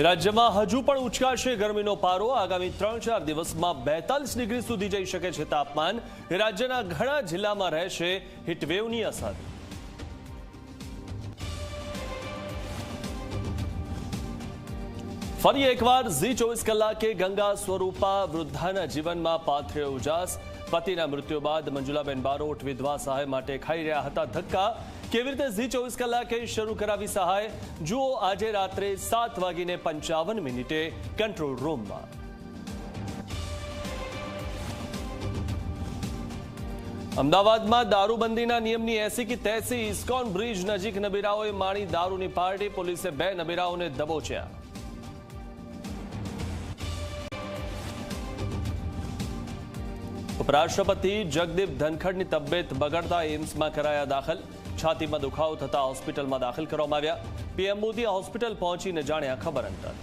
રાજ્યમાં હજુ પણ ઉચકાશે ગરમીનો પારો। આગામી 3-4 દિવસમાં 42 ડિગ્રી સુધી જઈ શકે છે તાપમાન। રાજ્યના ઘણા જિલ્લામાં રહેશે હીટવેવની અસર। ફરી એકવાર ઝી 24 કલાકે ગંગા સ્વરૂપા વૃદ્ધાના જીવનમાં પાથર્યો ઉજાસ। પતિના મૃત્યુ બાદ મંજુલાબેન બારોટ વિધવા સહાય માટે ખાઈ રહ્યા હતા ધક્કા। કેવી રીતે ઝી 24 કલાકે શરૂ કરાવી સહાય, જુઓ આજે રાત્રે 7:55 કંટ્રોલ રૂમમાં। અમદાવાદમાં દારૂબંધીના નિયમની 80 કી 83 ઇસ્કોન બ્રિજ નજીક નબીરાઓએ માણી દારૂની પાર્ટી। પોલીસે 2 નબીરાઓને દબોચ્યા। ઉપરાષ્ટ્રપતિ જગદીપ ધનખડની તબિયત બગડતા એમ્સમાં કરાયા દાખલ। છાતીમાં દુખાવો થતા હોસ્પિટલમાં દાખલ કરવામાં આવ્યા। પીએમ મોદી હોસ્પિટલ પહોંચીને જાણ્યા ખબર અંતર।